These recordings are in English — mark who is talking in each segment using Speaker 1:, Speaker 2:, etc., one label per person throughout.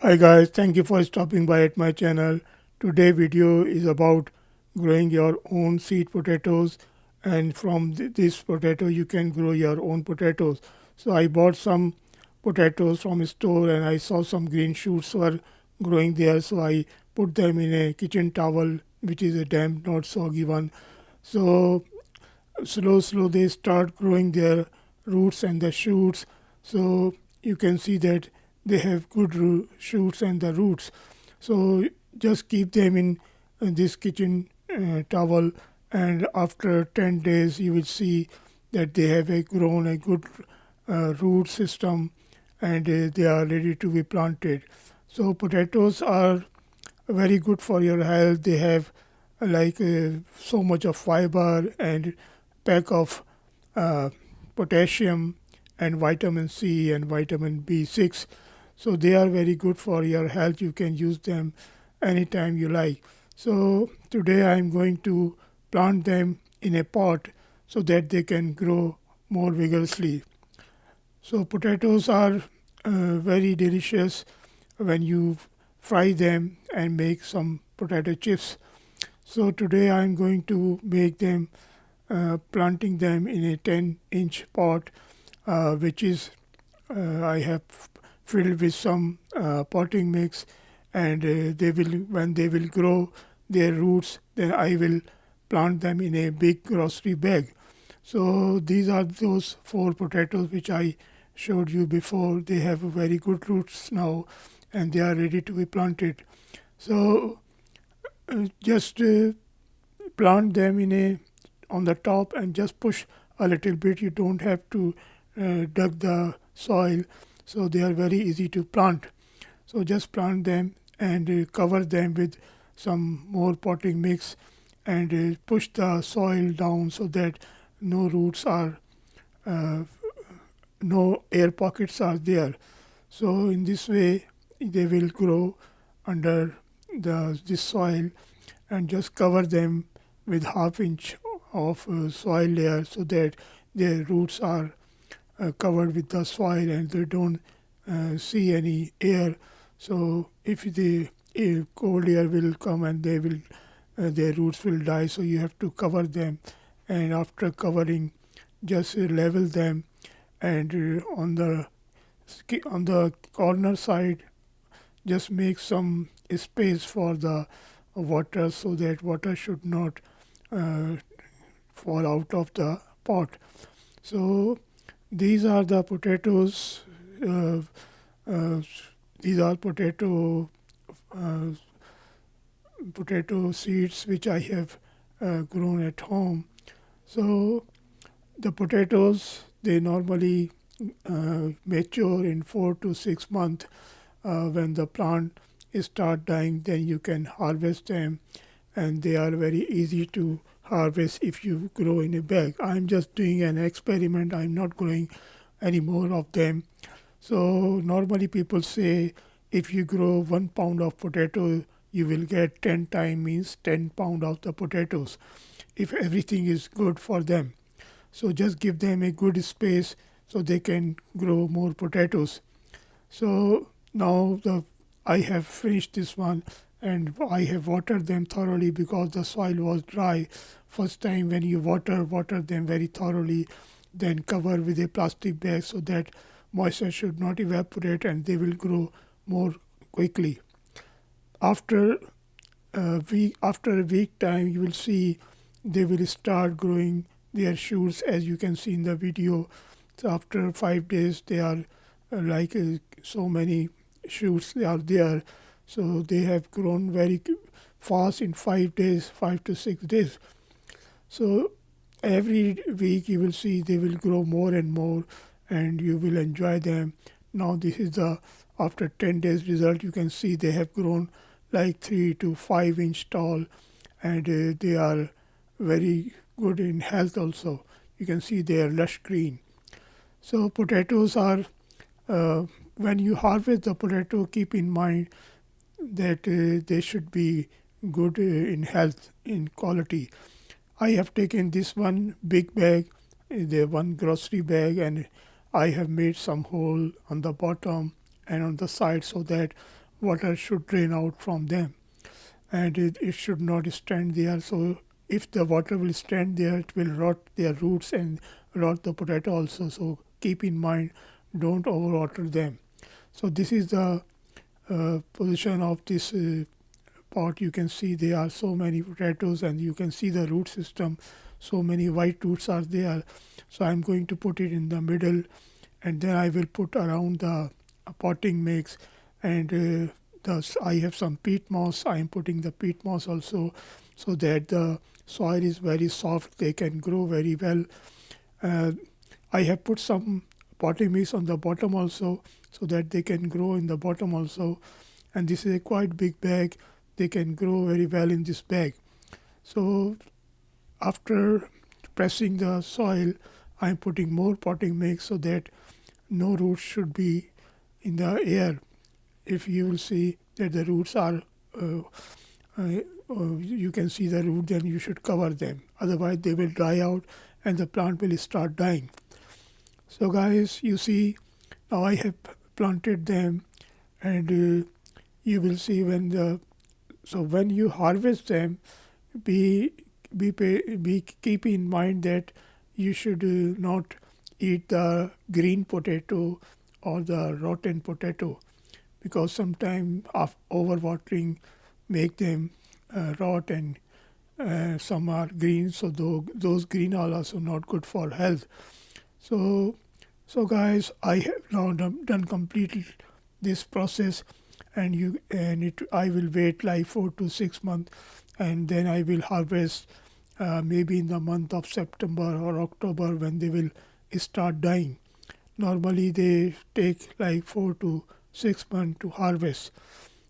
Speaker 1: Hi guys, thank you for stopping by at my channel. Today video is about growing your own seed potatoes, and from this potato you can grow your own potatoes. So I bought some potatoes from a store and I saw some green shoots were growing there, so I put them in a kitchen towel which is a damp not soggy one. So slow they start growing their roots and the shoots. So you can see that they have good shoots and the roots. So just keep them in this kitchen towel, and after 10 days you will see that they have grown a good root system, and they are ready to be planted. So potatoes are very good for your health. They have so much of fiber and pack of uh, potassium and vitamin C and vitamin B6. So they are very good for your health. You can use them anytime you like. So today I am going to plant them in a pot so that they can grow more vigorously. So potatoes are very delicious when you fry them and make some potato chips. So today I'm going to make them, planting them in a 10-inch pot, which is I have filled with some potting mix, and they will when they will grow their roots, then I will plant them in a big grocery bag. So these are those four potatoes which I showed you before. They have very good roots now, and they are ready to be planted. So just plant them in a on the top and just push a little bit. You don't have to dug the soil, so they are very easy to plant. So just plant them and cover them with some more potting mix, and push the soil down so that no roots are uh, no air pockets are there. So in this way they will grow under this soil, and just cover them with half-inch of soil layer so that their roots are covered with the soil and they don't see any air. So if the cold air will come, and they will their roots will die. So you have to cover them, and after covering, just level them, and on the corner side, just make some space for the water so that water should not uh, fall out of the pot. So these are the potatoes. Uh, uh, these are uh, potato seeds which I have grown at home. So the potatoes, they normally mature in 4 to 6 months. When the plant start dying, then you can harvest them, and they are very easy to harvest if you grow in a bag. I'm just doing an experiment. I'm not growing any more of them. So normally people say if you grow 1 pound of potato, you will get 10 times, means 10 pound of the potatoes, if everything is good for them. So just give them a good space so they can grow more potatoes. So now I have finished this one, and I have watered them thoroughly because the soil was dry. First time when you water them very thoroughly, then cover with a plastic bag so that moisture should not evaporate and they will grow more quickly. After after a week time, you will see they will start growing their shoots, as you can see in the video. So after 5 days, they are so many shoots they are there. So they have grown very fast in 5 days, 5 to 6 days. So every week you will see they will grow more and more, and you will enjoy them. Now this is the after 10 days result. You can see they have grown like 3 to 5 inch tall, and they are very good in health also. You can see they are lush green. So potatoes are, uh, when you harvest the potato, keep in mind that they should be good in health, in quality. I have taken this one big bag, the one grocery bag, and I have made some hole on the bottom and on the side so that water should drain out from them, and it should not stand there. So if the water will stand there, it will rot their roots and rot the potato also. So keep in mind, don't overwater them. So this is the position of this pot. You can see there are so many potatoes, and you can see the root system. So many white roots are there. So I'm going to put it in the middle, and then I will put around the potting mix, and thus I have some peat moss. I am putting the peat moss also, so that the soil is very soft. They can grow very well. Uh, I have put some potting mix on the bottom also, so that they can grow in the bottom also. And this is a quite big bag. They can grow very well in this bag. So after pressing the soil, I am putting more potting mix, so that no roots should be in the air. If you will see that the roots are, uh, you can see the root, then you should cover them. Otherwise, they will dry out and the plant will start dying. So, guys, you see, now I have planted them, and you will see when the when you harvest them, be be keep in mind that you should not eat the green potato or the rotten potato, because sometimes of overwatering make them rot, and some are green, so those green are also not good for health. So guys, I have now done completed this process, and I will wait like 4 to 6 months, and then I will harvest maybe in the month of September or October, when they will start dying. Normally they take like 4 to 6 months to harvest.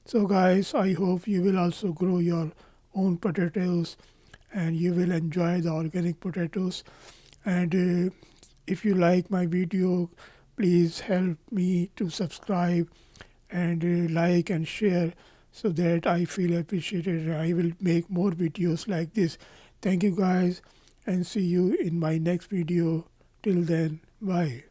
Speaker 1: So guys, I hope you will also grow your own potatoes, and you will enjoy the organic potatoes. And if you like my video, please help me to subscribe, and like and share, so that I feel appreciated, and I will make more videos like this. Thank you guys, and see you in my next video. Till then, bye.